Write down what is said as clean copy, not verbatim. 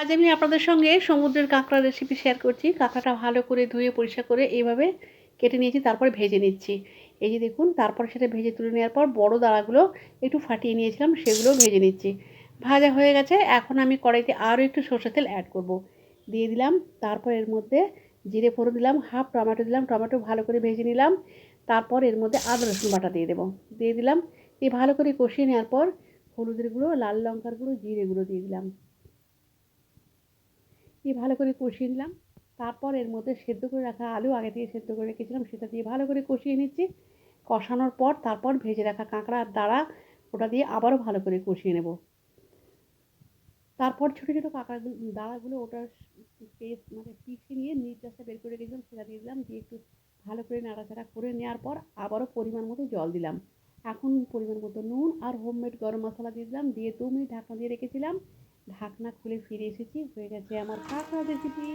আজ আমি আপনাদের সঙ্গে সমুদ্রের কাঁকড়ার রেসিপি শেয়ার করছি। কাঁকড়াটা ভালো করে ধুয়ে পরিষ্কার করে এইভাবে কেটে নিয়েছি, তারপরে ভেজে নিচ্ছি। এই যে দেখুন, তারপর সেটা ভেজে তুলে নেওয়ার পর বড় দানাগুলো একটু ফাটিয়ে নিয়েছিলাম, সেগুলোও ভেজে নিচ্ছি। ভাজা হয়ে গেছে, এখন আমি কড়াইতে আরও একটু সরষের তেল অ্যাড করব। দিয়ে দিলাম, তারপর এর মধ্যে জিরে ফোড়ন দিলাম, হাফ টমেটো দিলাম, টমেটো ভালো করে ভেজে নিলাম। তারপর এর মধ্যে আদা রসুন বাটা দিয়ে দিলাম। দিয়ে ভালো করে কষিয়ে নেওয়ার পর হলুদের গুঁড়ো, লাল লঙ্কার গুঁড়ো, জিরে গুঁড়ো দিয়ে দিলাম। দিয়ে ভালো করে কষিয়ে নিলাম। তারপর এর মধ্যে সেদ্ধ করে রাখা আলু, আগে থেকে সেদ্ধ করে রেখেছিলাম, সেটা দিয়ে ভালো করে কষিয়ে নিচ্ছি। কষানোর পর তারপর ভেজে রাখা কাঁকড়া আর দাঁড়া, ওটা দিয়ে আবারও ভালো করে কষিয়ে নেব। তারপর ছোটো ছোটো দাঁড়াগুলো ওটার পেস্ট পিষে নিয়ে নিচটা বের করে রেখেছিলাম, সেটা দিয়ে দিলাম। দিয়ে একটু ভালো করে নাড়াচাড়া করে নেওয়ার পর আবারও পরিমাণ মতো জল দিলাম। এখন পরিমাণ মতো নুন আর হোমমেড গরম মশলা দিয়ে দিলাম। দিয়ে 2 মিনিট ঢাকনা দিয়ে রেখেছিলাম। ঢাকনা খুলে ফিরে এসেছি, হয়ে গেছে আমার কাঁকড়া রেসিপি।